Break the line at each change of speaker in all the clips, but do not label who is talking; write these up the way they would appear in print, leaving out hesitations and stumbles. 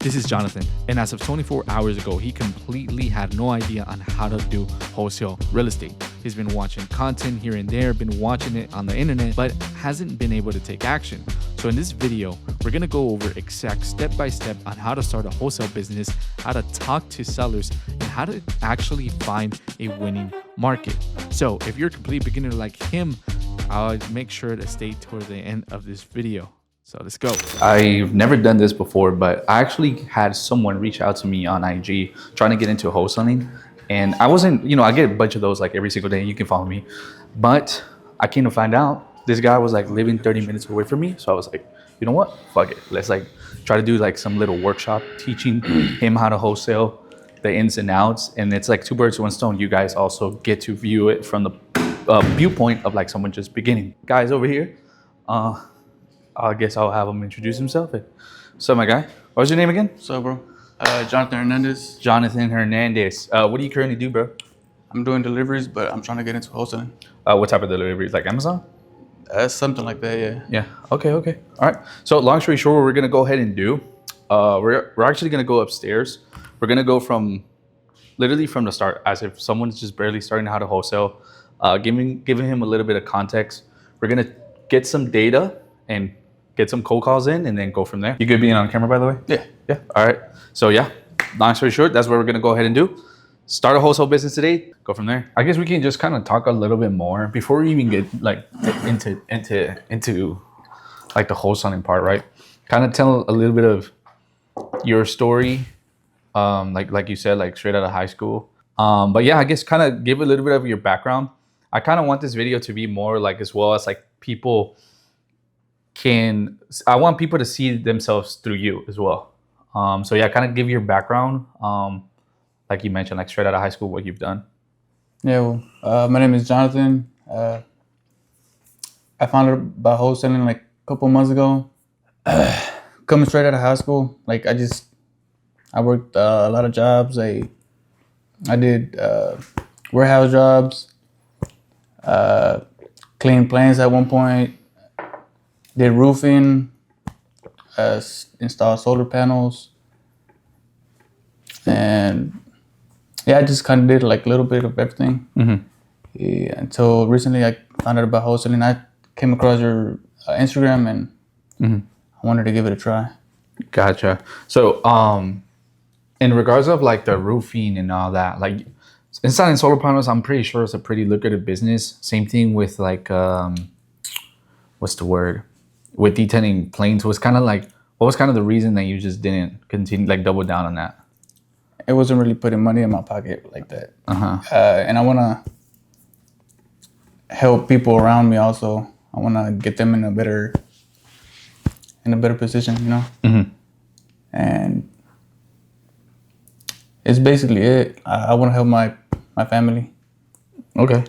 This is Jonathan, and as of 24 hours ago, he completely had no idea on how to do wholesale real estate. He's been watching content here and there, been watching it on the internet, but hasn't been able to take action. So in this video, we're gonna go over exact step-by-step on how to start a wholesale business, how to talk to sellers, and how to actually find a winning market. So if you're a complete beginner like him, I'll make sure to stay toward the end of this video. So let's go. I've never done this before, but I actually had someone reach out to me on IG trying to get into wholesaling. And I wasn't, I get a bunch of those like every single day. You can follow me. But I came to find out this guy was like living 30 minutes away from me. So I was like, you know what? Fuck it. Let's like try to do like some little workshop teaching him how to wholesale, the ins and outs. And it's like two birds, one stone. You guys also get to view it from the viewpoint of like someone just beginning. Guys over here. I guess I'll have him introduce himself. What's up, my guy? What's your name again?
What's up, bro? Jonathan Hernandez.
Jonathan Hernandez. What do you currently do, bro?
I'm doing deliveries, but I'm trying to get into wholesaling.
What type of deliveries? Like Amazon?
Something like that, yeah.
Yeah. Okay. All right. So long story short, what we're gonna go ahead and do, we're actually gonna go upstairs. We're gonna go from literally from the start, as if someone's just barely starting how to wholesale, giving him a little bit of context. We're gonna get some data and get some cold calls in and then go from there. You good being on camera, by the way?
Yeah.
All right. So yeah, long story short, that's what we're gonna go ahead and do. Start a wholesale business today. Go from there. I guess we can just kind of talk a little bit more before we even get like into like the wholesaling part, right? Kind of tell a little bit of your story, like you said, like straight out of high school. But yeah, I guess kind of give a little bit of your background. I kind of want this video to be more like as well as like I want people to see themselves through you as well. So yeah, kind of give your background. Like you mentioned, like straight out of high school, what you've done.
Yeah, well, my name is Jonathan. I found out about wholesaling like a couple months ago. Coming straight out of high school, like I worked a lot of jobs. I did warehouse jobs, cleaned planes at one point, did roofing, installed solar panels, and yeah, I just kind of did like a little bit of everything.
Mm-hmm.
Yeah, until recently I found out about wholesaling. I came across your Instagram and I wanted to give it a try.
Gotcha. So in regards of like the roofing and all that, like installing solar panels, I'm pretty sure it's a pretty lucrative business. Same thing with like what's the word? With detailing planes. What was kind of the reason that you just didn't continue, like double down on that?
It wasn't really putting money in my pocket like that. And I want to help people around me also. I want to get them in a better position, And it's basically it. I want to help my family.
Okay.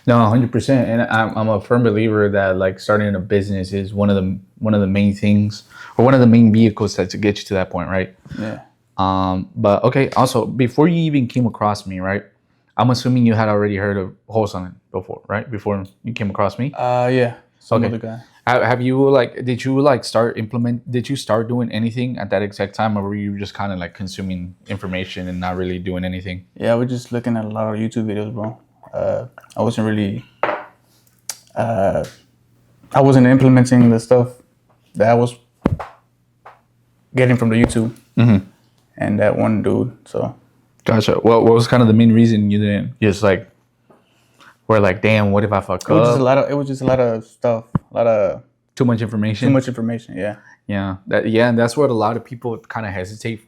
No, 100%. And I'm a firm believer that like starting a business is one of the main things, or one of the main vehicles to get you to that point, right?
Yeah.
But okay. Also, before you even came across me, right? I'm assuming you had already heard of wholesaling before, right? Before you came across me.
Yeah. Some other guy.
Have you did you start doing anything at that exact time, or were you just kind of like consuming information and not really doing anything?
Yeah, we're just looking at a lot of YouTube videos, bro. I wasn't really, I wasn't implementing the stuff that I was getting from the YouTube and that one dude. So,
gotcha. What was kind of the main reason you didn't just like were like, damn, what if I fuck up?
It was just a lot of stuff,
too much information.
Yeah.
Yeah, and that's what a lot of people kind of hesitate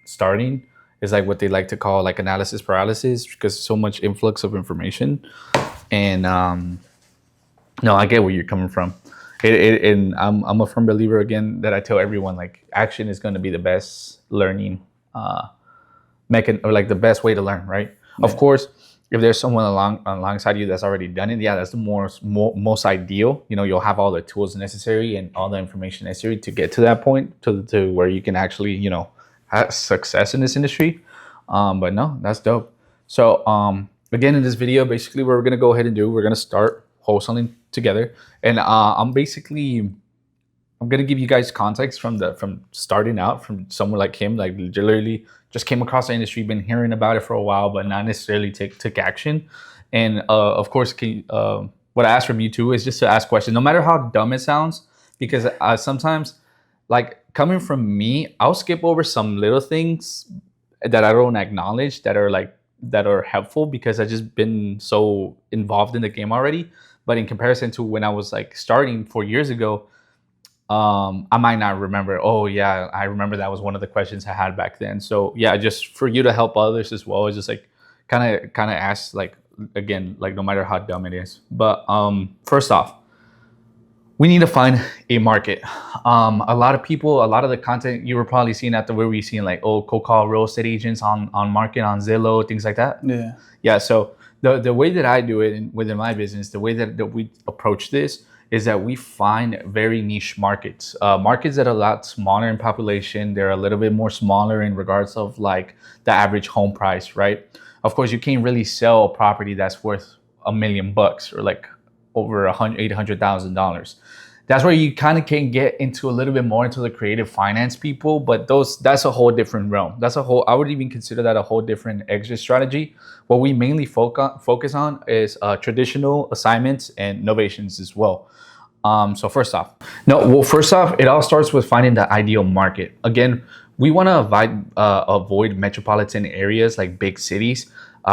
starting. Is like what they like to call like analysis paralysis, because so much influx of information. And no, I get where you're coming from. And I'm a firm believer again that I tell everyone like action is going to be the best learning or like the best way to learn, right? Yeah. Of course, if there's someone alongside you that's already done it, yeah, that's the most ideal. You'll have all the tools necessary and all the information necessary to get to that point to where you can actually have success in this industry. But no, that's dope. So again, in this video, basically what we're gonna go ahead and do, we're gonna start wholesaling together. And I'm basically I'm gonna give you guys context from starting out, from someone like him, like literally just came across the industry, been hearing about it for a while, but not necessarily took action. And of course, what I ask from you too is just to ask questions, no matter how dumb it sounds, because sometimes, like coming from me, I'll skip over some little things that I don't acknowledge that are helpful because I've just been so involved in the game already. But in comparison to when I was like starting 4 years ago, I might not remember. Oh yeah, I remember that was one of the questions I had back then. So yeah, just for you to help others as well, is just like kind of ask, like, again, like no matter how dumb it is. But first off, we need to find a market. A lot of people, a lot of the content you were probably seeing at the where we seeing like, oh, cold call real estate agents on market, on Zillow, things like that. Yeah. So the way that I do it within my business, the way that we approach this is that we find very niche markets, markets that are a lot smaller in population. They're a little bit more smaller in regards of like the average home price, right? Of course, you can't really sell a property that's worth $1,000,000 or like over $800,000. That's where you kind of can get into a little bit more into the creative finance people, but that's a whole different realm. I would even consider that a whole different exit strategy. What we mainly focus on is traditional assignments and novations as well. So first off, it all starts with finding the ideal market. Again, we want to avoid metropolitan areas like big cities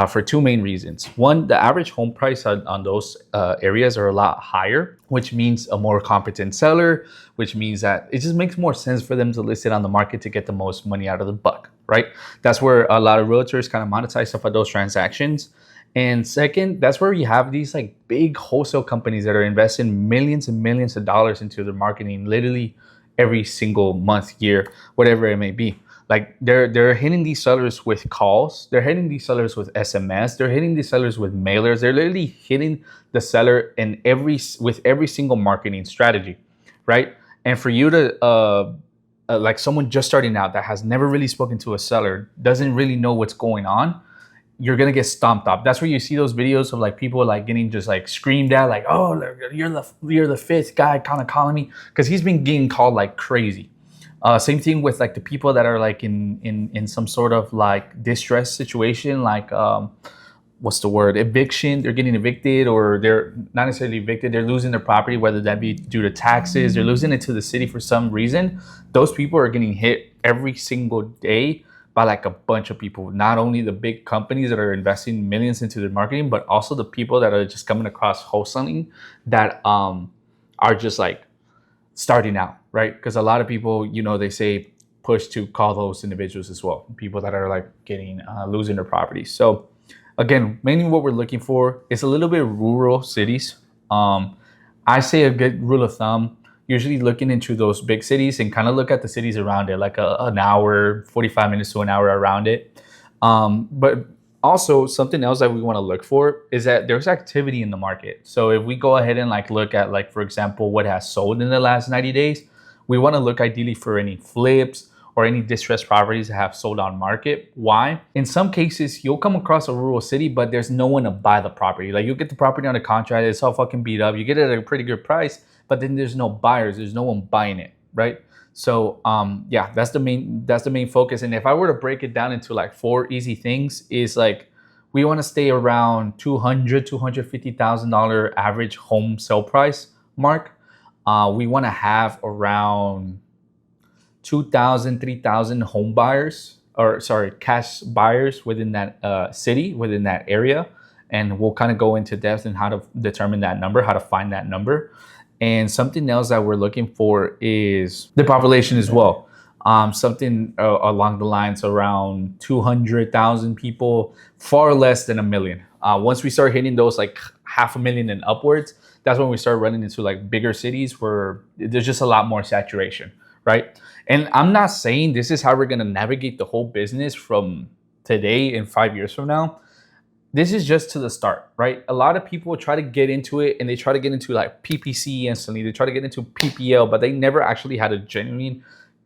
for two main reasons. One, the average home price on those areas are a lot higher, which means a more competent seller, which means that it just makes more sense for them to list it on the market to get the most money out of the buck, right? That's where a lot of realtors kind of monetize stuff at those transactions. And second, that's where you have these like big wholesale companies that are investing millions and millions of dollars into their marketing, literally every single month, year, whatever it may be. Like they're hitting these sellers with calls, they're hitting these sellers with SMS, they're hitting these sellers with mailers. They're literally hitting the seller with every single marketing strategy, right? And for you to like someone just starting out that has never really spoken to a seller, doesn't really know what's going on, you're gonna get stomped up. That's where you see those videos of like people like getting just like screamed at, like, oh, you're the fifth guy kind of calling me, because he's been getting called like crazy. Same thing with like the people that are like in some sort of like distress situation, like what's the word, eviction. They're getting evicted, or they're not necessarily evicted, they're losing their property, whether that be due to taxes, they're losing it to the city for some reason. Those people are getting hit every single day by like a bunch of people. Not only the big companies that are investing millions into their marketing, but also the people that are just coming across wholesaling that are just like starting out, right? Because a lot of people, they say push to call those individuals as well, people that are like getting losing their properties. So again, mainly what we're looking for is a little bit rural cities. I say a good rule of thumb, usually looking into those big cities and kind of look at the cities around it, like an hour, 45 minutes to an hour around it. But also something else that we want to look for is that there's activity in the market. So if we go ahead and like look at, like, for example, what has sold in the last 90 days, we want to look ideally for any flips or any distressed properties that have sold on market. Why? In some cases, you'll come across a rural city, but there's no one to buy the property. Like, you'll get the property on a contract, it's all fucking beat up, you get it at a pretty good price, but then there's no buyers, there's no one buying it, right? So yeah, that's the main focus. And if I were to break it down into like 4 easy things, is like, we want to stay around $250,000 average home sale price mark. We want to have around 2,000, 3,000 home buyers, cash buyers within that city, within that area. And we'll kind of go into depth in how to determine that number, how to find that number. And something else that we're looking for is the population as well. Something along the lines around 200,000 people, far less than 1 million. Once we start hitting those like 500,000 and upwards, that's when we start running into like bigger cities where there's just a lot more saturation, right? And I'm not saying this is how we're gonna navigate the whole business from today and 5 years from now. This is just to the start, right? A lot of people try to get into it and they try to get into like PPC instantly. They try to get into PPL, but they never actually had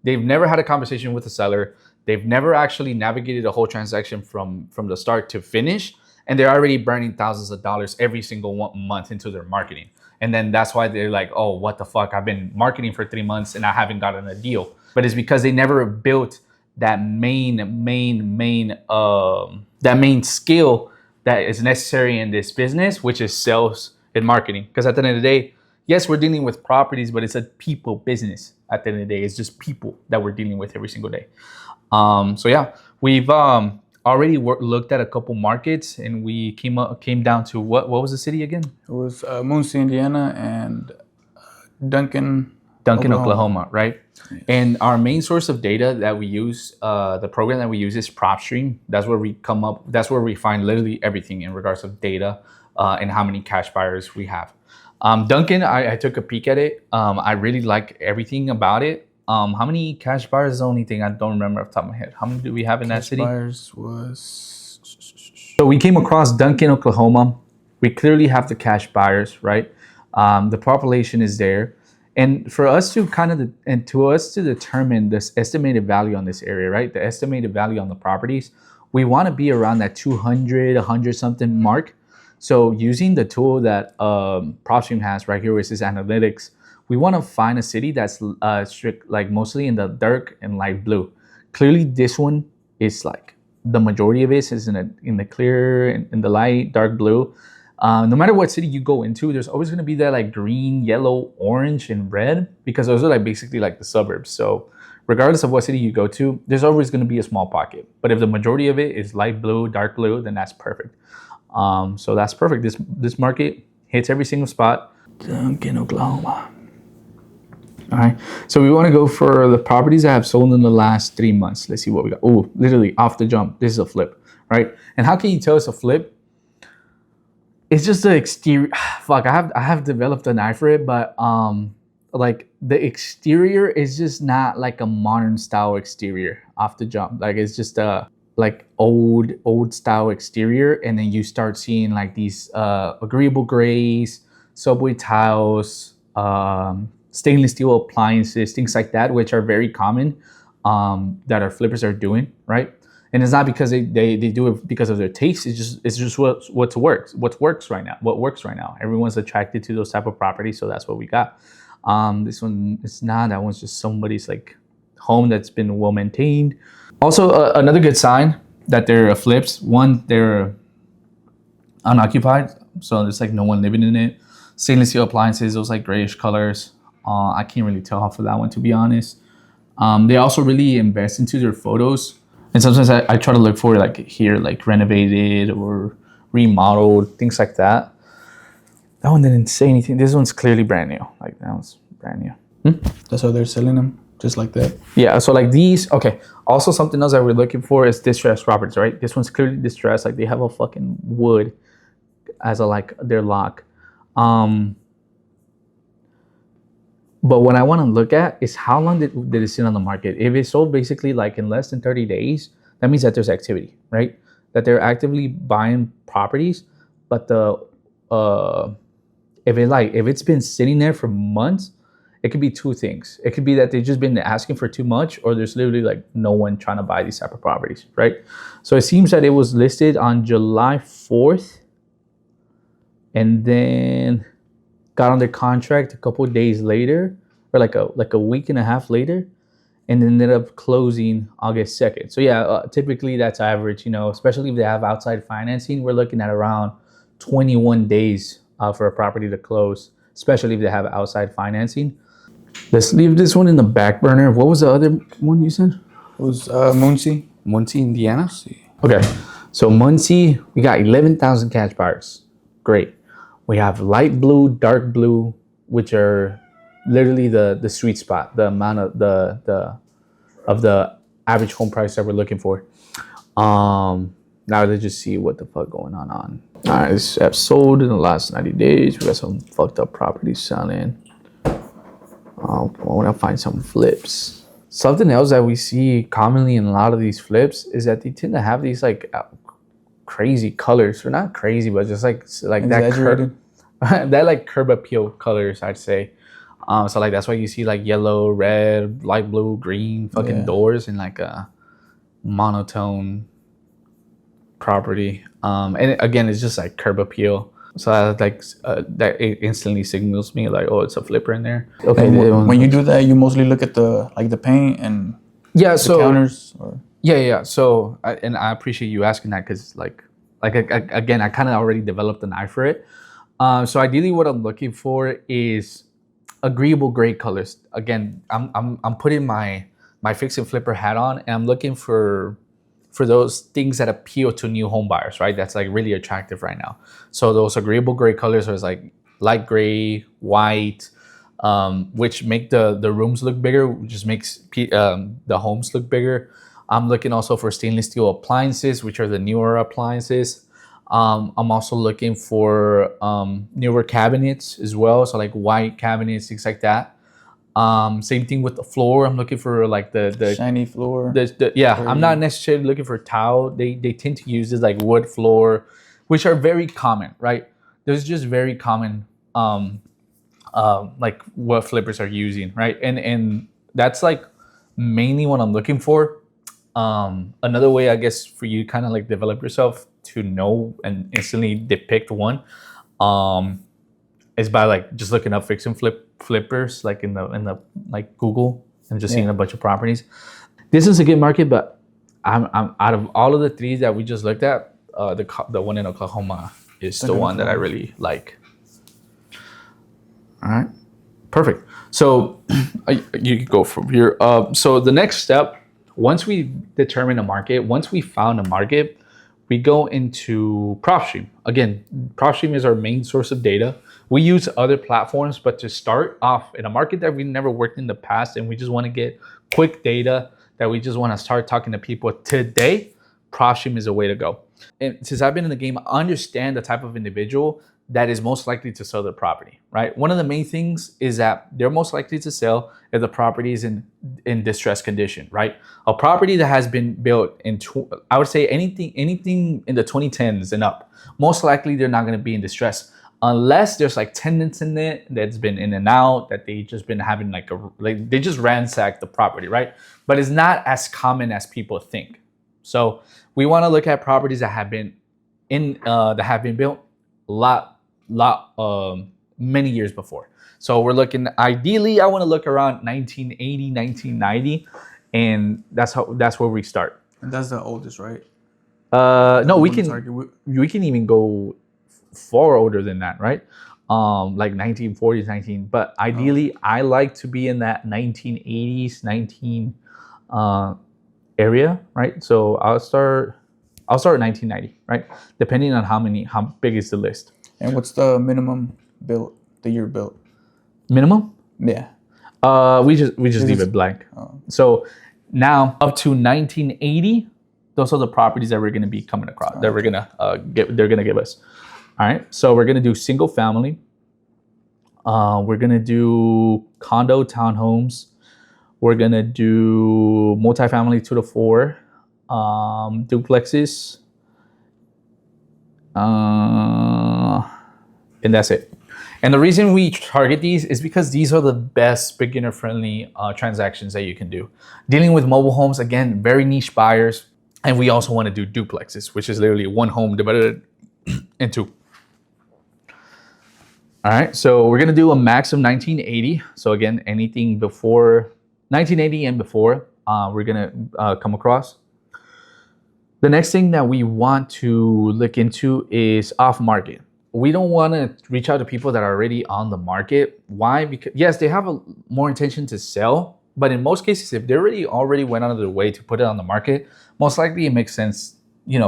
they've never had a conversation with the seller. They've never actually navigated a whole transaction from the start to finish. And they're already burning thousands of dollars every single month into their marketing. And then that's why they're like, oh, what the fuck? I've been marketing for 3 months and I haven't gotten a deal. But it's because they never built that main skill that is necessary in this business, which is sales and marketing. Because at the end of the day, yes, we're dealing with properties, but it's a people business. At the end of the day, it's just people that we're dealing with every single day. So yeah, we've already looked at a couple markets, and we came down to what was the city again?
It was Muncie, Indiana, and Duncan,
Oklahoma, right? Yes. And our main source of data that we use, the program that we use is PropStream. That's where we that's where we find literally everything in regards of data and how many cash buyers we have. Duncan, I took a peek at it. I really like everything about it. How many cash buyers is the only thing I don't remember off the top of my head. How many do we have in that city?
Cash buyers was...
So we came across Duncan, Oklahoma. We clearly have the cash buyers, right? The population is there. And for us to determine this estimated value on this area, right? The estimated value on the properties, we want to be around that 200, 100 something mark. So using the tool that PropStream has right here, which is analytics, we want to find a city that's strict, like mostly in the dark and light blue. Clearly, this one is like the majority of it is in the clear and in the light dark blue. No matter what city you go into, there's always going to be that like green, yellow, orange, and red, because those are like basically like the suburbs. So regardless of what city you go to, there's always going to be a small pocket. But if the majority of it is light blue, dark blue, then that's perfect. So that's perfect. This market hits every single spot. Duncan, Oklahoma. All right. So we want to go for the properties that have sold in the last 3 months. Let's see what we got. Oh, literally off the jump. This is a flip, right? And how can you tell it's a flip? It's just the exterior. Fuck, I have developed an eye for it, but like the exterior is just not like a modern style exterior off the jump. Like it's just a like old style exterior, and then you start seeing like these agreeable grays, subway tiles, stainless steel appliances, things like that, which are very common that our flippers are doing, right? And it's not because they do it because of their taste. It's just what works right now. Everyone's attracted to those type of properties, so that's what we got. This one, it's not. That one's just somebody's like home that's been well maintained. Also, another good sign that they're flips. One, they're unoccupied, so there's like no one living in it. Stainless steel appliances, those like grayish colors. I can't really tell off of that one, to be honest. They also really invest into their photos. And sometimes I try to look for like here, like renovated or remodeled, things like that. That one didn't say anything. This one's clearly brand new. Like that one's brand new.
That's how they're selling them, just like that.
Yeah, so like these, okay. Also something else that we're looking for is distressed properties, right? This one's clearly distressed. Like they have a fucking wood as a like their lock. But what I want to look at is how long did it sit on the market. If it sold basically like in less than 30 days, that means that there's activity, right? That they're actively buying properties. But if it's been sitting there for months, it could be two things. It could be that they've just been asking for too much, or there's literally like no one trying to buy these type of properties, right? So it seems that it was listed on July 4th, and then got under contract a couple of days later, or like a week and a half later, and ended up closing August 2nd. So yeah, typically that's average, especially if they have outside financing. We're looking at around 21 days for a property to close, especially if they have outside financing. Let's leave this one in the back burner. What was the other one you said?
It was Muncie,
Indiana. Okay, so Muncie, we got 11,000 cash buyers. Great. We have light blue, dark blue, which are literally the sweet spot, the amount of the average home price that we're looking for. Now let's just see what the fuck going on. All right, this have sold in the last 90 days. We got some fucked up properties selling. I want to find some flips. Something else that we see commonly in a lot of these flips is that they tend to have these like crazy colors, or not crazy, but just like
exaggerated.
That like curb appeal colors, I'd say. So like that's why you see like yellow, red, light blue, green fucking doors in like a monotone property. And again, it's just like curb appeal. So that it instantly signals me like, oh, it's a flipper in there. Okay.
And when you do that, you mostly look at the paint and
yeah,
the counters, or
yeah. So and I appreciate you asking that, because again, I kind of already developed an eye for it. So ideally, what I'm looking for is agreeable gray colors. Again, I'm putting my fix and flipper hat on, and I'm looking for those things that appeal to new home buyers, right? That's like really attractive right now. So those agreeable gray colors are like light gray, white, which make the rooms look bigger, which just makes the homes look bigger. I'm looking also for stainless steel appliances, which are the newer appliances. I'm also looking for newer cabinets as well, so like white cabinets, things like that. Same thing with the floor. I'm looking for like the
shiny floor.
I'm not necessarily looking for tile. They tend to use this like wood floor, which are very common, right? There's just very common like what flippers are using, right? And that's like mainly what I'm looking for. Another way, I guess, for you kind of like develop yourself to know and instantly depict one, is by like just looking up fix and flippers like in the like Google, and just seeing a bunch of properties. This is a good market, but I'm out of all of the three that we just looked at, the one in Oklahoma is the one that I really like. All right, perfect. So you can go from here. So the next step, once we determine a market, once we found a market, we go into PropStream. Again, PropStream is our main source of data. We use other platforms, but to start off in a market that we never worked in the past, and we just want to get quick data, that we just want to start talking to people today, PropStream is a way to go. And since I've been in the game, I understand the type of individual that is most likely to sell their property, right? One of the main things is that they're most likely to sell if the property is in distressed condition, right? A property that has been built I would say anything in the 2010s and up, most likely they're not going to be in distress, unless there's like tenants in it that's been in and out, that they just been having like they just ransacked the property, right? But it's not as common as people think. So we want to look at properties that have been built many years before. So we're looking, ideally I want to look around 1980, 1990, and that's where we start.
And that's the oldest, right?
No, we can even go far older than that, right? Like 1940s, but ideally I like to be in that 1980s, area, right? So I'll start at 1990, right? Depending on how big is the list.
And what's the minimum built, the year built?
Minimum?
Yeah.
We just leave it blank. So now up to 1980, those are the properties that we're going to be coming across, that we're going to they're going to give us. All right. So we're going to do single family. We're going to do condo townhomes. We're going to do multifamily 2 to 4, duplexes. And that's it. And the reason we target these is because these are the best beginner-friendly transactions that you can do. Dealing with mobile homes, again, very niche buyers. And we also want to do duplexes, which is literally one home divided into. All right, so we're gonna do a max of 1980. So again, anything before 1980 and before, we're gonna come across. The next thing that we want to look into is off market. We don't want to reach out to people that are already on the market. Why? Because yes, they have more intention to sell, but in most cases, if they already went out of their way to put it on the market, most likely it makes sense,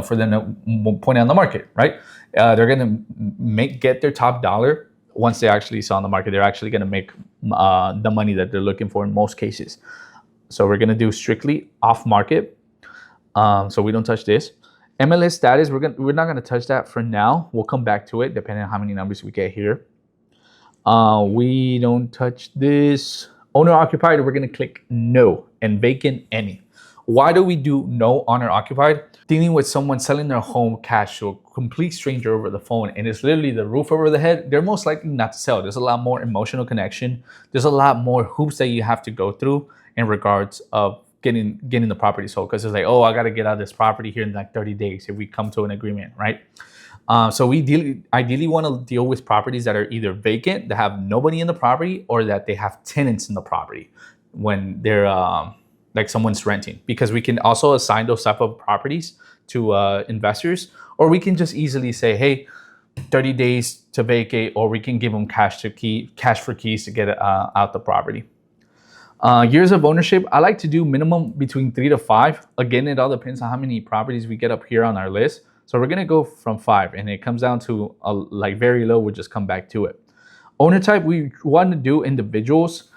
for them to point it on the market, right? They're gonna get their top dollar once they actually sell on the market. They're actually gonna make the money that they're looking for in most cases. So we're gonna do strictly off market. So we don't touch this. MLS status, we're not gonna touch that for now. We'll come back to it depending on how many numbers we get here. We don't touch this. Owner occupied, we're gonna click no, and vacant any. Why do we do no owner occupied? Dealing with someone selling their home cash to a complete stranger over the phone, and it's literally the roof over the head, they're most likely not to sell. There's a lot more emotional connection. There's a lot more hoops that you have to go through in regards of getting the property sold, because it's like, oh, I got to get out of this property here in like 30 days if we come to an agreement, right? So we ideally want to deal with properties that are either vacant, that have nobody in the property, or that they have tenants in the property when they're like someone's renting, because we can also assign those type of properties to investors, or we can just easily say, hey, 30 days to vacate, or we can give them cash for keys to get out the property. Years of ownership, I like to do minimum between 3 to 5. Again, it all depends on how many properties we get up here on our list. So we're gonna go from 5, and it comes down to like very low. We'll just come back to it. Owner type, we want to do individuals.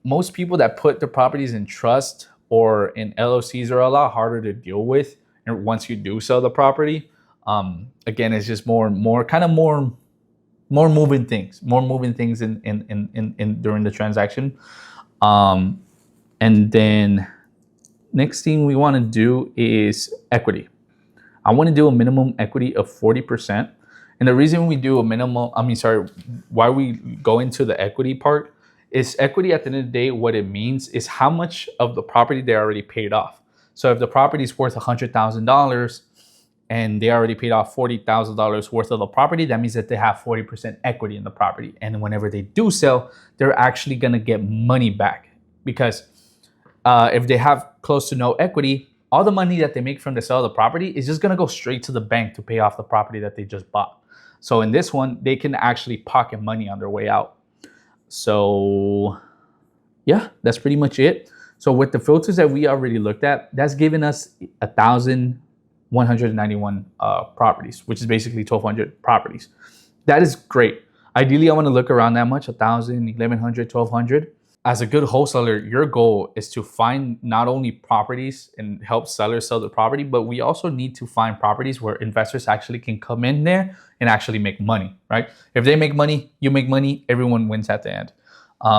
Most people that put the properties in trust or in LLCs are a lot harder to deal with. And once you do sell the property, again, it's just more moving things in during the transaction. And then next thing we want to do is equity. I want to do a minimum equity of 40%. And the reason we do a minimum, why we go into the equity part is equity at the end of the day, what it means is how much of the property they already paid off. So if the property is worth $100,000 and they already paid off $40,000 worth of the property, that means that they have 40% equity in the property. And whenever they do sell, they're actually going to get money back, because if they have close to no equity, all the money that they make from the sale of the property is just going to go straight to the bank to pay off the property that they just bought. So in this one, they can actually pocket money on their way out. So yeah, that's pretty much it. So with the filters that we already looked at, that's given us 1,191 properties, which is basically 1,200 properties. That is great. Ideally, I want to look around that much, 1,000, 1,100, 1,200. As a good wholesaler, your goal is to find not only properties and help sellers sell the property, but we also need to find properties where investors actually can come in there and actually make money, right? If they make money, you make money, everyone wins at the end.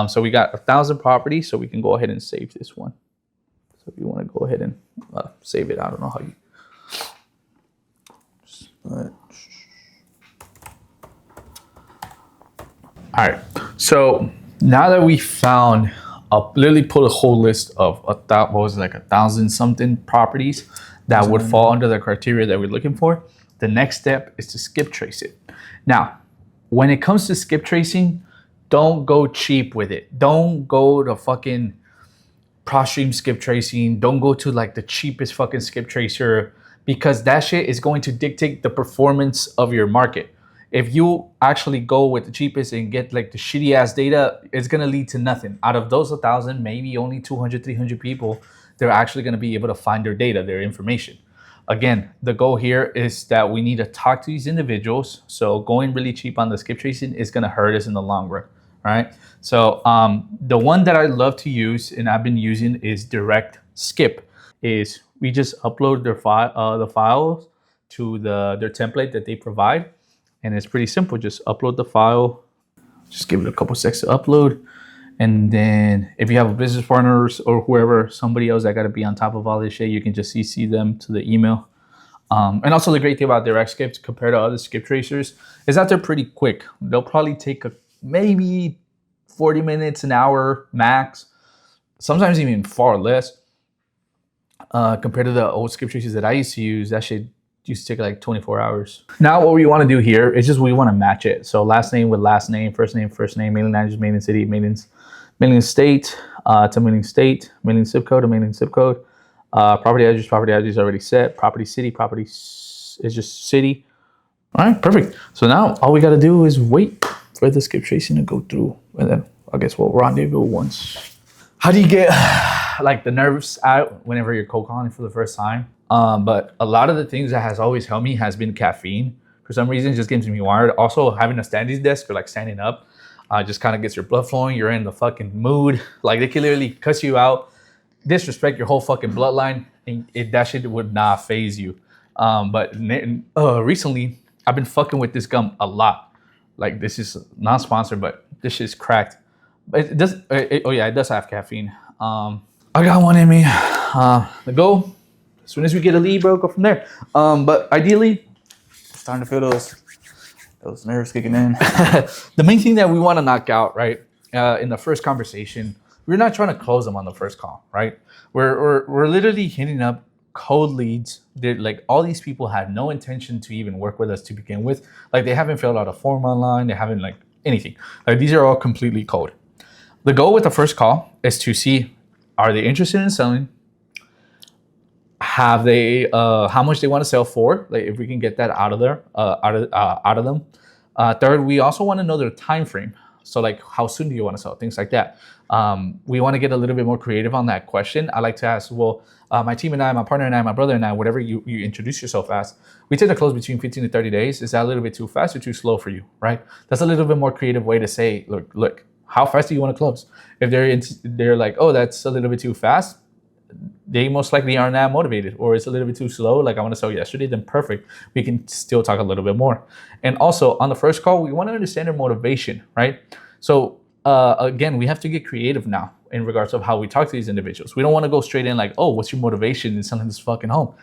So we got 1,000 properties, so we can go ahead and save this one. So if you want to go ahead and save it, I don't know how you. All right, so now that we found, literally pull a whole list of 1,000 something properties that would fall under the criteria that we're looking for, the next step is to skip trace it. Now, when it comes to skip tracing, don't go cheap with it. Don't go to fucking PropStream skip tracing. Don't go to like the cheapest fucking skip tracer, because that shit is going to dictate the performance of your market. If you actually go with the cheapest and get like the shitty ass data, it's going to lead to nothing. Out of those 1,000, maybe only 200, 300 people, they're actually going to be able to find their data, their information. Again, the goal here is that we need to talk to these individuals. So going really cheap on the skip tracing is going to hurt us in the long run. Right? So the one that I love to use and I've been using is direct skip. Is we just upload their the files to their template that they provide. And it's pretty simple. Just upload the file, just give it a couple seconds to upload. And then if you have a business partners or whoever, somebody else that got to be on top of all this shit, you can just CC them to the email. And also the great thing about direct skips compared to other skip tracers is that they're pretty quick. They'll probably take maybe 40 minutes, an hour max, sometimes even far less. Compared to the old skip tracers that I used to use, that shit used to take like 24 hours. Now what we want to do here is just we want to match it. So last name with last name, first name, mailing address, mailing city, mailing state to mailing state, mailing zip code to mailing zip code. Property address already set. Property city, is just city. All right, perfect. So now all we got to do is wait for the skip tracing to go through, and then I guess we'll rendezvous once. How do you get like the nerves out whenever you're cold calling for the first time? But a lot of the things that has always helped me has been caffeine. For some reason, it just gets me wired. Also, having a standing desk or like standing up just kind of gets your blood flowing. You're in the fucking mood. Like they can literally cuss you out, disrespect your whole fucking bloodline, and that shit would not phase you. But recently, I've been fucking with this gum a lot. Like this is not sponsored, but this shit's cracked. But it does. It does have caffeine. I got one in me. The goal. As soon as we get a lead, bro, go from there. But ideally,
Starting to feel those nerves kicking in.
The main thing that we want to knock out, right, in the first conversation, we're not trying to close them on the first call, right? We're literally hitting up cold leads. They're like, all these people had no intention to even work with us to begin with. Like, they haven't filled out a form online. They haven't like anything. Like, these are all completely cold. The goal with the first call is to see, are they interested in selling? Have they how much they want to sell for? Like, if we can get that out of there, out of them. Third, we also want to know their time frame. So like, how soon do you want to sell? Things like that. We want to get a little bit more creative on that question. I like to ask, well, my team and I, my partner and I, my brother and I, whatever you introduce yourself as, we tend to close between 15 to 30 days. Is that a little bit too fast or too slow for you, right? That's a little bit more creative way to say, look, how fast do you want to close? If they're like, oh, that's a little bit too fast, they most likely aren't that motivated, or it's a little bit too slow, like I want to sell yesterday, then perfect. We can still talk a little bit more. And also on the first call, we want to understand their motivation, right? So again, we have to get creative now in regards of how we talk to these individuals. We don't want to go straight in like, oh, what's your motivation in selling this fucking home?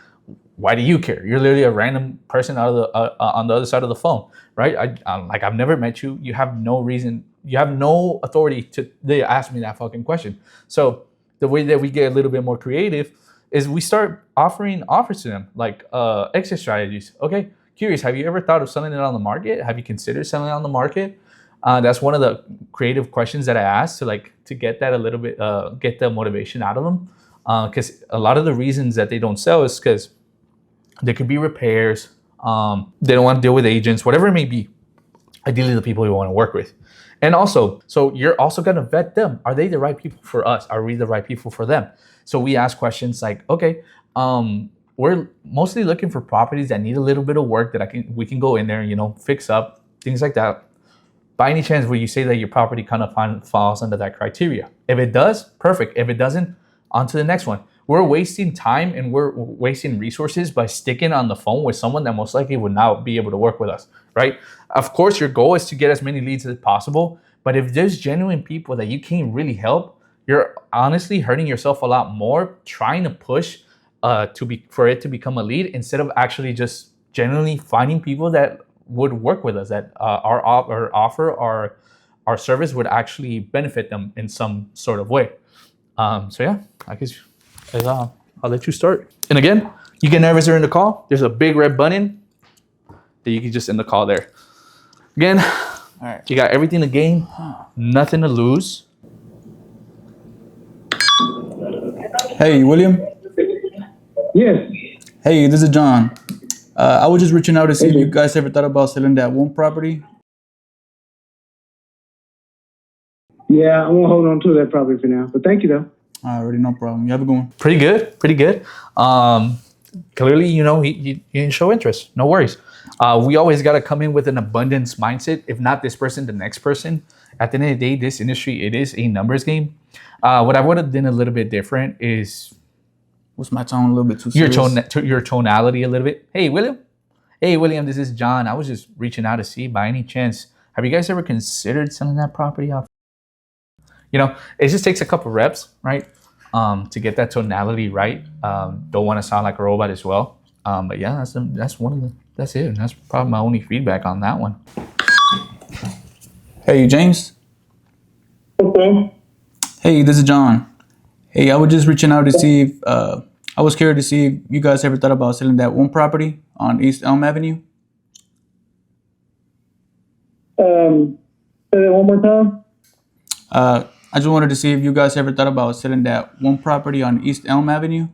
Why do you care? You're literally a random person out of the on the other side of the phone, right? I've never met you. You have no reason. You have no authority to ask me that fucking question. So the way that we get a little bit more creative is we start offering offers to them, like exit strategies. Okay, curious, have you ever thought of selling it on the market? Have you considered selling it on the market? That's one of the creative questions that I ask to get that a little bit, get the motivation out of them. Because a lot of the reasons that they don't sell is because there could be repairs. They don't want to deal with agents, whatever it may be. Ideally, the people you want to work with. And also, so you're also going to vet them. Are they the right people for us? Are we the right people for them? So we ask questions like, okay, we're mostly looking for properties that need a little bit of work that we can go in there and, fix up, things like that. By any chance, will you say that your property kind of falls under that criteria? If it does, perfect. If it doesn't, on to the next one. We're wasting time and we're wasting resources by sticking on the phone with someone that most likely would not be able to work with us, right? Of course, your goal is to get as many leads as possible, but if there's genuine people that you can't really help, you're honestly hurting yourself a lot more trying to push for it to become a lead instead of actually just genuinely finding people that would work with us, that our offer our service would actually benefit them in some sort of way. So yeah, I guess I'll let you start. And again, you get nervous during the call, there's a big red button that you can just end the call there. Again, all right, you got everything to gain, nothing to lose.
Hey, William?
Yes.
Hey, this is John. I was just reaching out to see if you guys ever thought about selling that one property.
Yeah, I'm gonna hold on to that property for now. But thank you though.
Already, no problem. You have a good one.
Pretty good. Clearly, you didn't show interest. No worries. We always got to come in with an abundance mindset. If not this person, the next person. At the end of the day, this industry, it is a numbers game. What I would have done a little bit different is...
Was my tone a little bit too serious?
Your tonality a little bit. Hey, William, this is John. I was just reaching out to see, by any chance, have you guys ever considered selling that property off? It just takes a couple reps, right? To get that tonality right. Don't want to sound like a robot as well. But yeah, that's it. That's probably my only feedback on that one.
Hey, James.
Okay.
Hey, this is John. Hey, I was just reaching out to see if, I was curious to see if you guys ever thought about selling that one property on East Elm Avenue.
Say that one more time.
I just wanted to see if you guys ever thought about selling that one property on East Elm Avenue.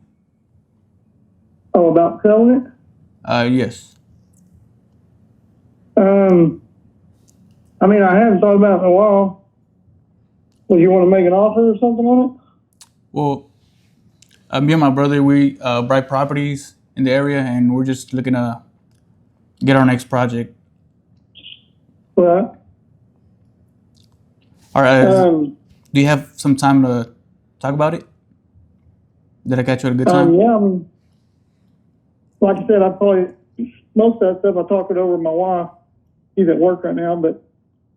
Oh, about selling it?
Yes.
I mean, I haven't thought about it in a while. Well, you want to make an offer or something on it?
Well, me and my brother, we buy properties in the area, and we're just looking to get our next project.
Right.
All right. Do you have some time to talk about it? Did I catch you at a good time?
Yeah, I mean, like I said, most of that stuff I talk it over with my wife. She's at work right now, but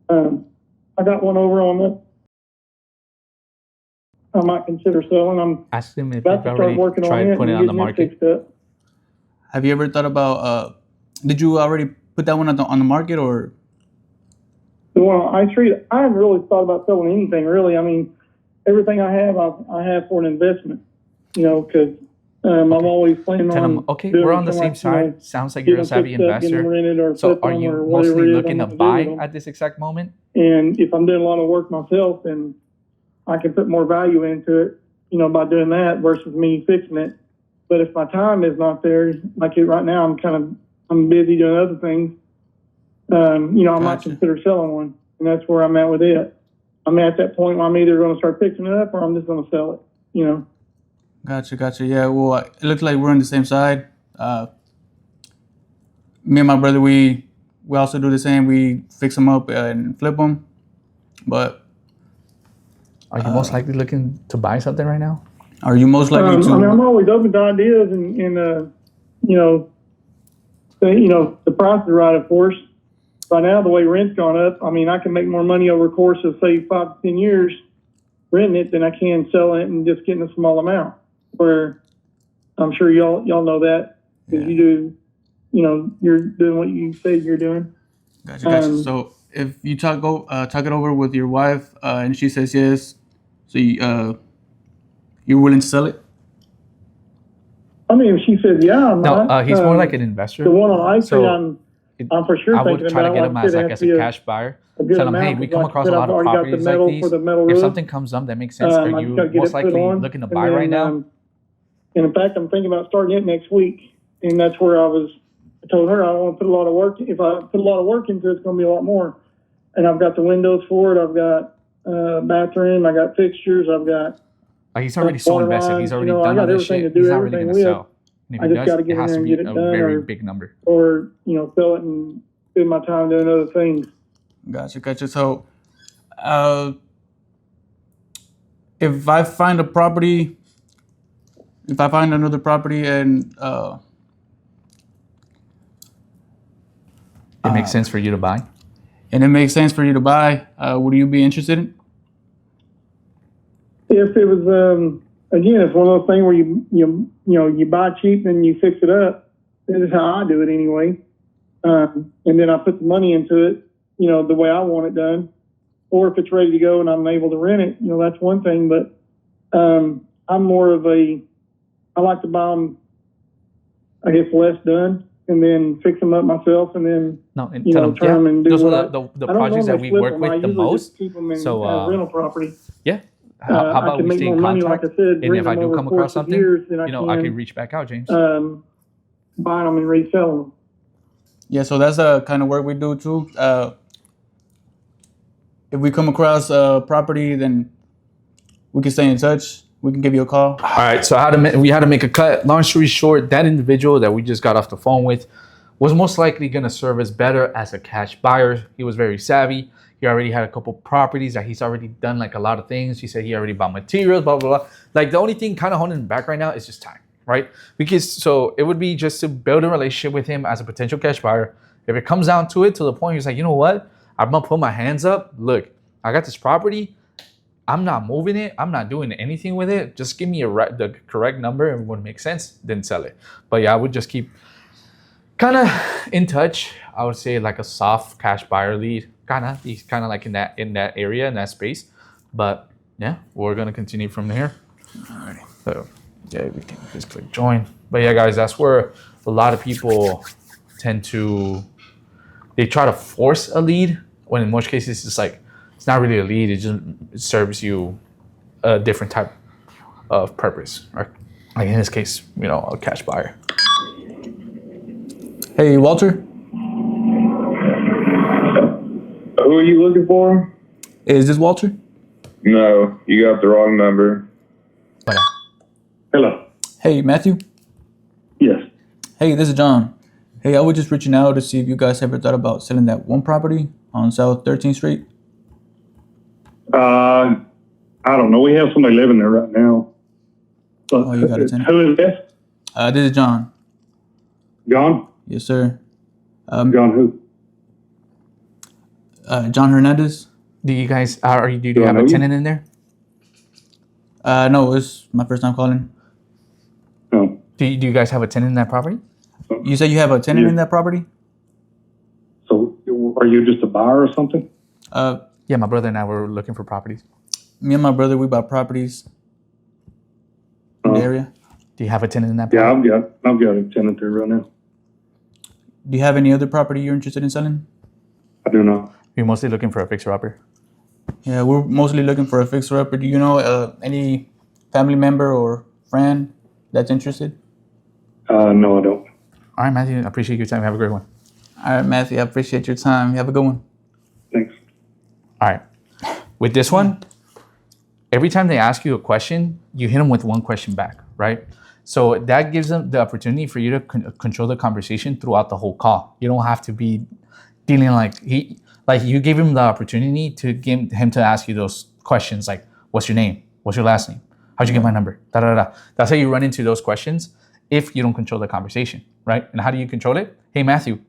I got one over on it. I might consider selling. I'm
Ask them if
about to start working on it
putting it on the market.
Have you ever thought about? Did you already put that one on the market, or?
The one I haven't really thought about selling anything really. I mean, everything I have for an investment. Because I'm always planning
Tell
on.
them, okay,
doing
we're on the
something
same
like, you know,
side. Sounds like you're a
getting them
savvy
fixed up, getting them
investor.
rented or
So
flip
are
them
you
or whatever
mostly
it is
looking to
I'm gonna do with
buy
them.
at this exact moment?
And if I'm doing a lot of work myself, then I can put more value into it, you know, by doing that versus me fixing it. But if my time is not there, like it right now, I'm busy doing other things. You know, I might
Gotcha.
consider selling one, and that's where I'm at with it. I'm at that point where I'm either going to start fixing it up or I'm just going to sell it. You know.
Gotcha. Yeah, well, it looks like we're on the same side. Me and my brother, we also do the same. We fix them up and flip them. But
Are you most likely looking to buy something right now?
are you most likely to?
I mean, I'm always open to ideas, and you know, the price is right, of course. Right now, the way rent's gone up, I mean, I can make more money over a course of say 5 to 10 years renting it than I can selling it and just getting a small amount. Where I'm sure y'all know that because you do, you know, you're doing what you said you're doing.
Gotcha. So if you talk it over with your wife and she says yes, so you're willing to sell it?
I mean, if she says yeah, I'm
No,
not.
he's more like an investor.
The one on I
So
I'm for sure
I would
thinking
try to
about.
get him
Like I
as
said, it
like
has
as
to
a
be
cash buyer.
a good
Tell him, hey,
amount,
we
'cause
come
like I
across
said,
a
I've
lot of
already got the
properties like
metal
these.
for the metal
If
roof.
something comes up that makes sense, are
I
you
just got to get
most
it put
likely
on.
looking to
And
buy right now?
and in fact, I'm thinking about starting it next week, and that's where I told her I don't want to put a lot of work. If I put a lot of work into it, it's going to be a lot more. And I've got the windows for it. I've got bathroom. I got fixtures. I've got.
He's already so
water
invested.
lines,
He's already
you know, I
done
got
all this
everything
shit.
to do
He's not really
everything
going to
with.
sell. And if
I
he
just
does,
got to
it
get in
has
there
to
and
be
get it
a
done,
very big number.
or you know, sell it and spend my time doing other things.
Gotcha. So if I find a property, if I find another property and
It makes sense for you to buy.
it makes sense for you to buy, would you be interested in?
If it was, again, it's one of those things where you buy cheap and you fix it up. This is how I do it anyway. And then I put the money into it, you know, the way I want it done. Or if it's ready to go and I'm able to rent it, you know, that's one thing. But I'm more of I like to buy them, I guess, less done and then fix them up myself and then,
tell them,
turn them and do
those
what
are the
I don't
projects that
normally
we
flip
work
them. I
with the
usually
most.
just keep them in
So,
as rental property.
Yeah. How
I
about
can
we
make
stay
more
in
money,
contact?
like I said,
And if I
renting
do
over
come
the course
across
of
something,
years, then I
I can reach back out, James.
Buying them and reselling them.
Yeah, so that's the kind of work we do too. If we come across a property, then we can stay in touch. We can give you a call.
All right, so we had to make a cut. Long story short, that individual that we just got off the phone with was most likely going to serve us better as a cash buyer. He was very savvy. He already had a couple properties that he's already done like a lot of things. He said he already bought materials, blah, blah, blah. Like the only thing kind of holding him back right now is just time, right? Because so it would be just to build a relationship with him as a potential cash buyer. If it comes down to it, to the point he's like, you know what? I'm going to put my hands up. Look, I got this property. I'm not moving it. I'm not doing anything with it. Just give me the correct number and it would make sense, then sell it. But yeah, I would just keep kind of in touch. I would say like a soft cash buyer lead. He's kind of like in that area, in that space. But yeah, we're gonna continue from there.
Alrighty.
So yeah, we can just click join. But yeah, guys, that's where a lot of people they try to force a lead, when in most cases it's like it's not really a lead. It just serves you a different type of purpose, right? Like in this case, a cash buyer.
Hey, Walter.
Who are you looking for?
Is this Walter?
No, you got the wrong number.
Hello.
Hey, Matthew.
Yes.
Hey, this is John. Hey, I was just reaching out to see if you guys ever thought about selling that one property on South 13th Street.
I don't know. We have somebody living there right now. But
Oh, you got a tenant.
who is this?
This is John.
John?
Yes, sir.
John who?
John Hernandez.
Do you guys do
I
you have
know
a
you?
tenant in there?
No, it's my first time calling.
No.
Do you guys have a tenant in that property?
You said you have a tenant
Yeah.
in that property?
So are you just a buyer or something?
Yeah, my brother and I were looking for properties.
Me and my brother, we bought properties in the area.
Do you have a tenant in that
Yeah,
property?
I've got a tenant there right now.
Do you have any other property you're interested in selling?
I do not.
You're mostly looking for a fixer-upper.
Yeah, we're mostly looking for a fixer-upper. Do you know any family member or friend that's interested?
No, I don't.
All right, Matthew, I appreciate your time. Have a great one.
All right, Matthew, I appreciate your time. You have a good one.
Thanks.
All right. With this one, every time they ask you a question, you hit them with one question back, right? So that gives them the opportunity for you to control the conversation throughout the whole call. You don't have to be dealing like you gave him the opportunity to give him to ask you those questions like, what's your name? What's your last name? How'd you get my number? Da, da, da. That's how you run into those questions if you don't control the conversation, right? And how do you control it? Hey, Matthew.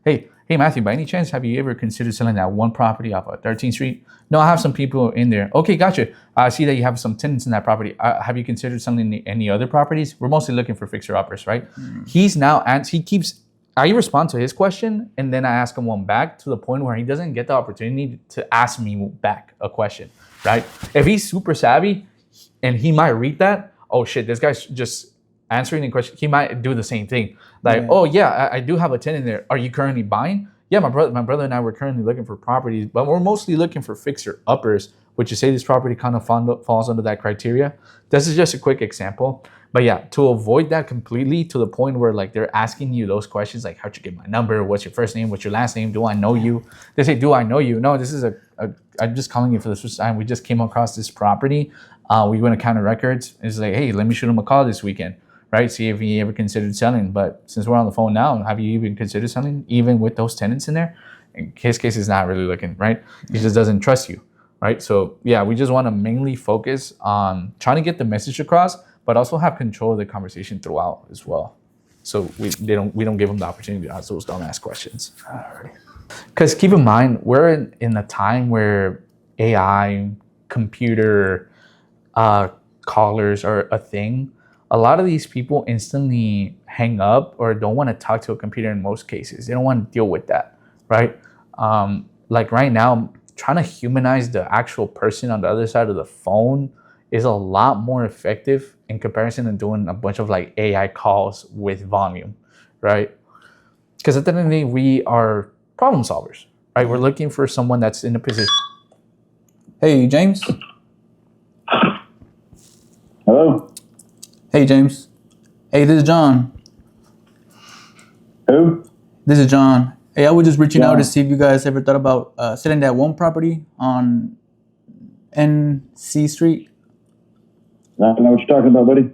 Hey, Matthew, by any chance, have you ever considered selling that one property off of 13th Street? No, I have some people in there. Okay, gotcha. I see that you have some tenants in that property. Have you considered selling any other properties? We're mostly looking for fixer-uppers, right? He's now, and he keeps, I respond to his question, and then I ask him one back to the point where he doesn't get the opportunity to ask me back a question, right? If he's super savvy and he might read that, oh shit, this guy's just answering the question, he might do the same thing. Like, oh yeah, I do have a tenant there. Are you currently buying? Yeah, my brother and I were currently looking for properties, but we're mostly looking for fixer-uppers. Would you say this property kind of falls under that criteria? This is just a quick example. But yeah, to avoid that completely to the point where like they're asking you those questions like, how'd you get my number? What's your first name? What's your last name? Do I know you? They say, do I know you? No, this is I'm just calling you for the first time. We just came across this property. We went to Counter Records. It's like, hey, let me shoot him a call this weekend. Right? See if he ever considered selling. But since we're on the phone now, have you even considered selling, even with those tenants in there? In his case, he's not really looking, right? He just doesn't trust you, right? So yeah, we just want to mainly focus on trying to get the message across, but also have control of the conversation throughout as well. So we don't give them the opportunity to ask those dumbass questions. Because keep in mind, we're in a time where AI, computer callers are a thing. A lot of these people instantly hang up or don't want to talk to a computer in most cases. They don't want to deal with that, right? Like right now, trying to humanize the actual person on the other side of the phone is a lot more effective in comparison to doing a bunch of like AI calls with volume, right? Because at the end of the day, we are problem solvers, right? We're looking for someone that's in a position.
Hey, James.
Hello?
Hey, James. Hey, this is John.
Who?
This is John. Hey, I was just reaching out
John.
to see if you guys ever thought about selling that one property on NC Street.
I don't know what you're talking about, buddy.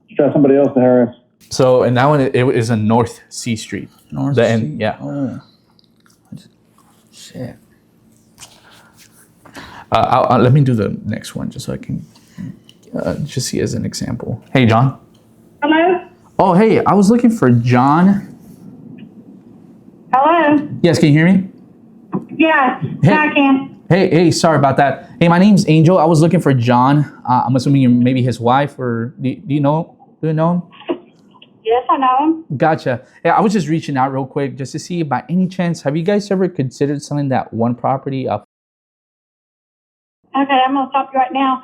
You try somebody else to harass.
So, and that one, it is in North C Street.
North
The
C?
end, yeah.
Oh. Shit.
Let me do the next one just so I can just see as an example. Hey, John.
Hello?
Oh, hey, I was looking for John.
Hello?
Yes, can you hear me?
Yes,
Hey.
I can.
Hey, sorry about that. Hey, my name's Angel. I was looking for John. I'm assuming you're maybe his wife, or do you know him?
Yes, I know him.
Gotcha. Yeah, I was just reaching out real quick just to see, by any chance, have you guys ever considered selling that one property up?
Okay, I'm going to stop you right now.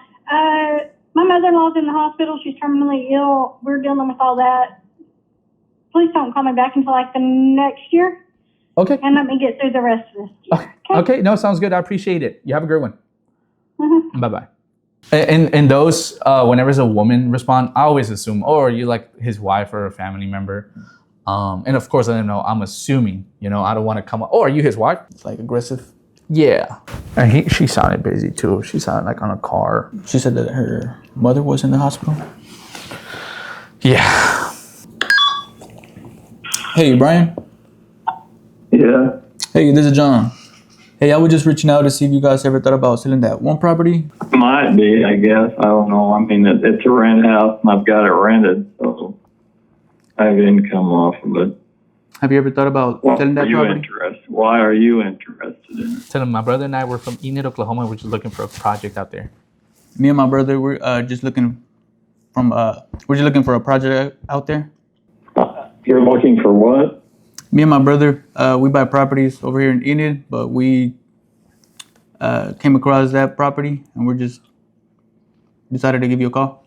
My mother-in-law's in the hospital. She's terminally ill. We're dealing with all that. Please don't call me back until like the next year,
Okay.
and let me get through the rest of this.
Okay. No, sounds good. I appreciate it. You have a great one.
Mhm.
Bye-bye. And those, whenever a woman respond, I always assume, oh, are you like his wife or a family member? And of course, I don't know. I'm assuming, I don't want to come up. Oh, are you his wife?
It's like aggressive.
Yeah. And she sounded busy too. She sounded like on a car.
She said that her mother was in the hospital.
Yeah.
Hey, Brian.
Yeah.
Hey, this is John. Hey, I was just reaching out to see if you guys ever thought about selling that one property.
Might be, I guess. I don't know. I mean, it's a rent house, and I've got it rented, so I have income off of it.
Have you ever thought about
Why
selling
are
that
you
property?
interested? Why are you interested in it?
Tell him my brother and I were from Enid, Oklahoma. We're just looking for a project out there.
Me and my brother, we're just looking for a project out there.
You're looking for what?
Me and my brother, we buy properties over here in Enid, but we came across that property and we're just decided to give you a call.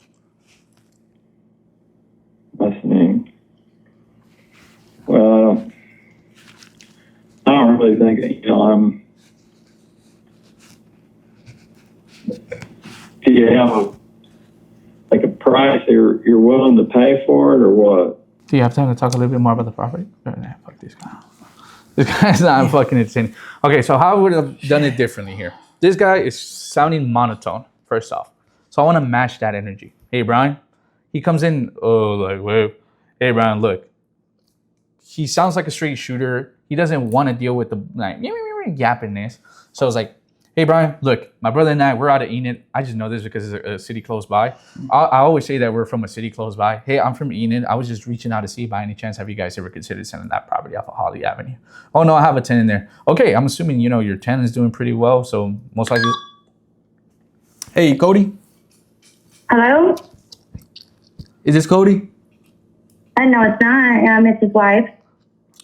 because do you have a price you're willing to pay for it, or what?
Do you have time to talk a little bit more about the property? Nah, fuck this guy. This guy's not fucking insane. Okay, so how I would have done it differently here? This guy is sounding monotone, first off. So I want to match that energy. Hey, Brian. He comes in, hey, Brian, look. He sounds like a straight shooter. He doesn't want to deal with the yappiness. So I was like, hey, Brian, look, my brother and I, we're out of Enid. I just know this because it's a city close by. I always say that we're from a city close by. Hey, I'm from Enid. I was just reaching out to see by any chance, have you guys ever considered selling that property off of Holly Avenue? Oh, no, I have a tenant there. Okay, I'm assuming, your tenant is doing pretty well. So most likely. Hey, Cody.
Hello?
Is this Cody?
No, it's not. I'm his wife.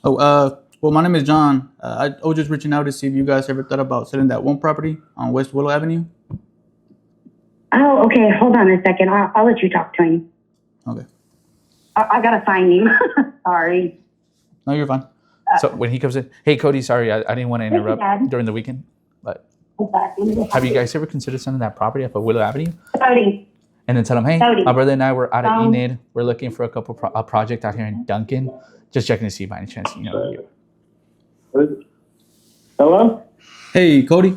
Oh, well, my name is John. I was just reaching out to see if you guys ever thought about selling that one property on West Willow Avenue.
Oh, okay. Hold on a second. I'll let you talk to him.
Okay.
I gotta find him. Sorry.
No, you're fine.
So when he comes in, hey, Cody, sorry, I didn't want to interrupt
Dad.
during the weekend, but
Okay.
have you guys ever considered selling that property off of Willow Avenue?
Cody.
And then tell them, hey,
Cody.
my brother and I were out of
Um,
Enid. We're looking for a project out here in Duncan. Just checking to see by any chance,
Hello?
Hey, Cody.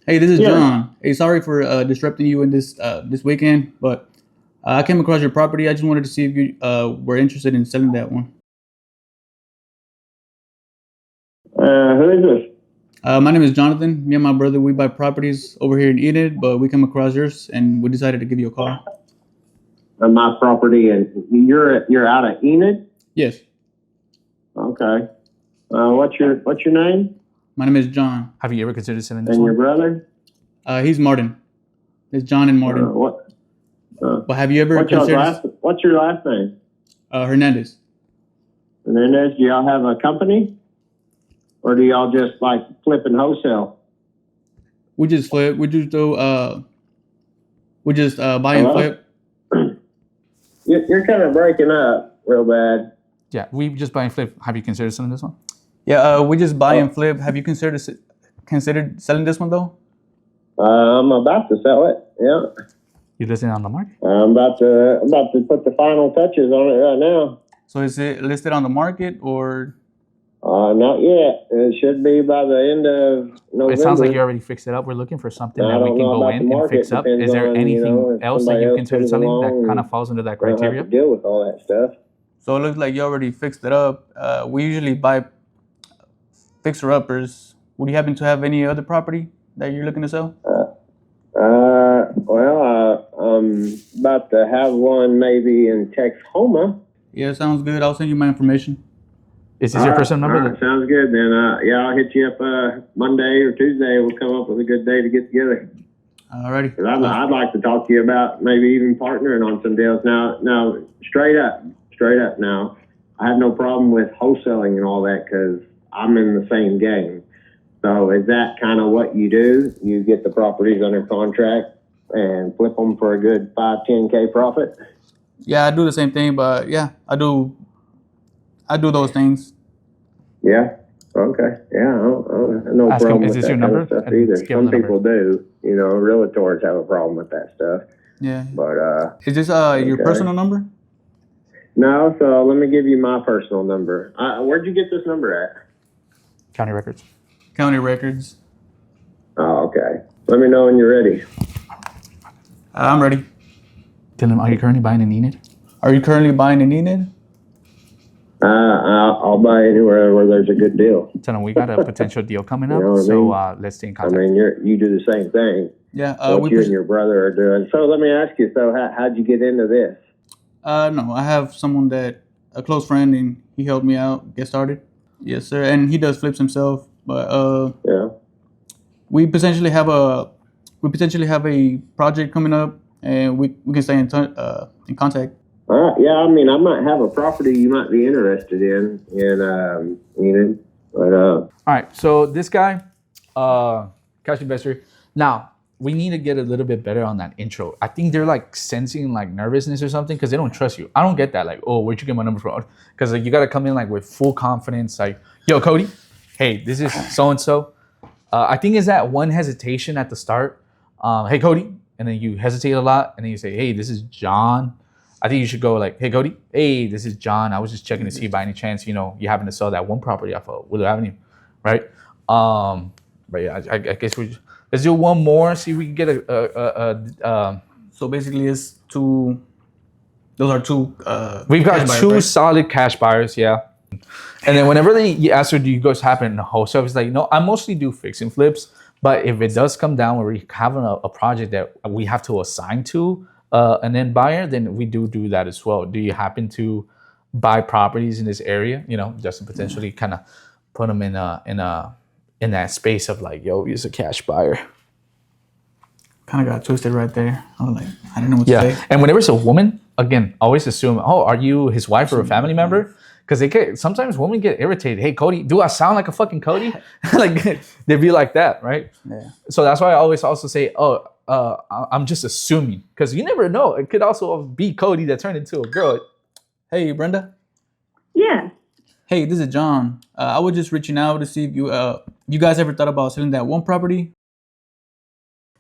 Hey, this is
Yeah.
John. Hey, sorry for disrupting you in this weekend, but I came across your property. I just wanted to see if you were interested in selling that one.
Who is this?
My name is Jonathan. Me and my brother, we buy properties over here in Enid, but we come across yours and we decided to give you a call.
My property, and you're out of Enid?
Yes.
Okay. What's your name
My name is John.
Have you ever considered selling this
and your
one?
brother?
He's Martin. It's John and Martin.
What?
But have you ever
What's your
considered
last name?
Hernandez?
Hernandez. Do y'all have a company, or do y'all just like flip and wholesale?
We just flip. We just do. We just buy and
Hello?
flip.
You're kind of breaking up real bad.
Yeah, we just buy and flip. Have you considered selling this one?
Yeah. We just buy and flip. Have you considered selling this one though?
I'm about to sell it. Yeah.
You listed it on the market?
I'm about to put the final touches on it right now.
So is it listed on the market or?
Not yet. It should be by the end of November.
It sounds like you already fixed it up. We're looking for something
I
that we
don't
can
know
go
about
in
the
and
market.
fix up.
Depends
Is there
on,
anything
if
else that
somebody
you
else
considered
comes
selling
along
that kind of
and
falls under that
I don't have
criteria?
to deal with all that stuff.
So it looks like you already fixed it up. We usually buy fixer-uppers. Would you happen to have any other property that you're looking to sell?
I'm about to have one maybe in Texhoma.
Yeah, sounds good. I'll send you my information.
Is this your personal number?
Sounds good. Then, I'll hit you up Monday or Tuesday. We'll come up with a good day to get together.
Alrighty.
'Cause I'd like to talk to you about maybe even partnering on some deals. Now, straight up now, I have no problem with wholesaling and all that because I'm in the same game. So is that kind of what you do? You get the properties under contract and flip them for a good 5-10K profit?
Yeah, I do the same thing, but yeah, I do those things.
Yeah. Okay. Yeah. I don't have no
Ask him,
problem
is
with
this
that
your
kind
number?
of stuff
And
either.
give him
Some
the number.
people do. Realtors have a problem with that stuff.
Yeah.
But
Is this your
okay.
personal number?
No. So let me give you my personal number. Where'd you get this number at?
County records.
County records.
Oh, okay. Let me know when you're ready.
I'm ready.
Tell him, are you currently buying in Enid?
Are you currently buying in Enid?
I'll buy anywhere where there's a good deal.
Tell him we got a potential deal coming up,
You know what I
so
mean?
let's stay in
I
contact.
mean, you do the same thing.
Yeah.
What you and your brother are doing. So let me ask you. So how'd you get into this?
No, I have someone a close friend, and he helped me out get started. Yes, sir. And he does flips himself, but
Yeah.
we potentially have a project coming up, and we can stay in contact.
Yeah, I mean, I might have a property you might be interested in Enid. But
All right, so this guy, cash investor. Now we need to get a little bit better on that intro. I think they're like sensing like nervousness or something because they don't trust you. I don't get that. Like, oh, where'd you get my number from? Because like you got to come in like with full confidence. Like, yo, Cody, hey, this is so and so. I think is that one hesitation at the start. Hey, Cody, and then you hesitate a lot, and then you say, hey, this is John. I think you should go like, hey, Cody, hey, this is John. I was just checking to see by any chance, you happen to sell that one property off of Willow Avenue, right? But yeah, I guess let's do one more. See if we can get a
So basically, it's two. Those are two.
We've got
cash buyers,
two
right?
solid cash buyers, yeah. And then whenever they ask her, do you guys happen in wholesale? It's like, no, I mostly do fix and flips. But if it does come down where we have a project that we have to assign to an end buyer, then we do that as well. Do you happen to buy properties in this area? Just to potentially kind of put them in that space of like, yo, he's a cash buyer.
Kind of got twisted right there. I was like, I didn't know what to say.
And whenever it's a woman, again, always assume, oh, are you his wife or a family member? Because sometimes women get irritated. Hey, Cody, do I sound like a fucking Cody? Like they'd be like that, right?
Yeah.
So that's why I always also say, I'm just assuming, because you never know. It could also be Cody that turned into a girl.
Hey, Brenda.
Yeah.
Hey, this is John. I was just reaching out to see if you guys ever thought about selling that one property.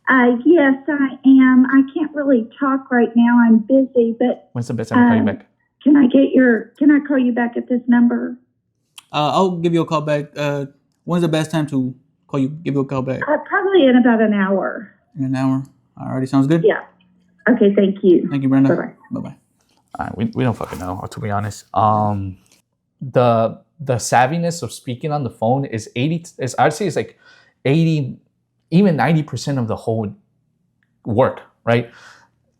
Yes, I am. I can't really talk right now. I'm busy, but
When's the best time to call you back?
Can I call you back at this number?
I'll give you a call back. When's the best time to give you a call back?
Probably in about an hour.
In an hour. Alrighty, sounds good.
Yeah. Okay, thank you.
Thank you, Brenda.
Bye-bye.
Bye-bye.
All right, we don't fucking know, to be honest. The savviness of speaking on the phone is 80. I'd say it's like 80, even 90% of the whole work, right?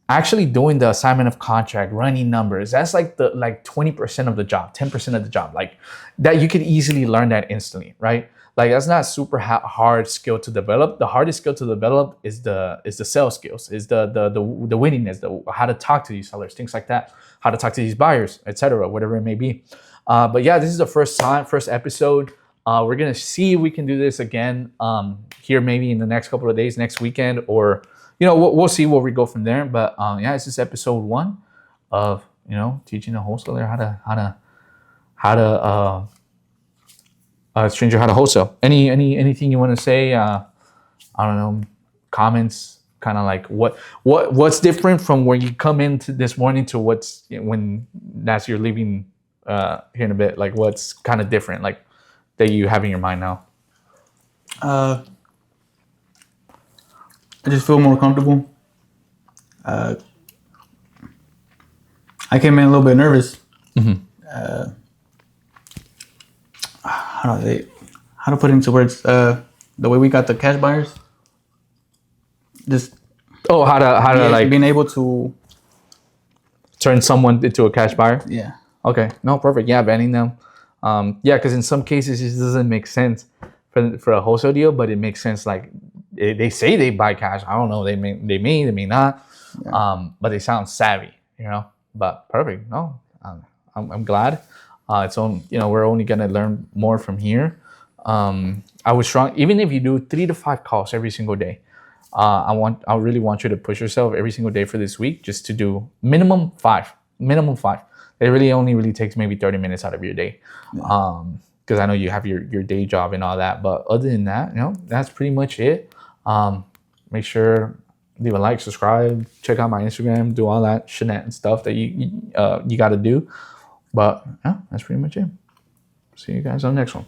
Actually doing the assignment of contract, running numbers, that's like 20% of the job, 10% of the job. Like that, you could easily learn that instantly, right? Like that's not super hard skill to develop. The hardest skill to develop is the sales skills, is the winningness, how to talk to these sellers, things like that, how to talk to these buyers, etc., whatever it may be. But yeah, this is the first episode. We're gonna see if we can do this again here maybe in the next couple of days, next weekend, or we'll see where we go from there. But yeah, this is episode 1 of teaching a wholesaler how to stranger how to wholesale. Anything you want to say? I don't know, comments, kind of like what's different from where you come into this morning to when that's you're leaving here in a bit. Like what's kind of different, like that you have in your mind now?
I just feel more comfortable. I came in a little bit nervous.
Mm-hmm.
How do I say it? How to put it into words? The way we got the cash buyers. Just
how to like
being able to
turn someone into a cash buyer.
Yeah.
Okay. No, perfect. Yeah, banning them. Yeah, because in some cases it doesn't make sense for a wholesale deal, but it makes sense. Like they say they buy cash. I don't know. They may not. Yeah. But they sound savvy, But perfect. No, I'm glad. It's on. We're only gonna learn more from here. I was strong. Even if you do 3 to 5 calls every single day, I really want you to push yourself every single day for this week, just to do minimum 5. It really takes maybe 30 minutes out of your day. Because I know you have your day job and all that. But other than that, that's pretty much it. Make sure leave a like, subscribe, check out my Instagram, do all that shenanigans stuff that you got to do. But yeah, that's pretty much it. See you guys on the next one.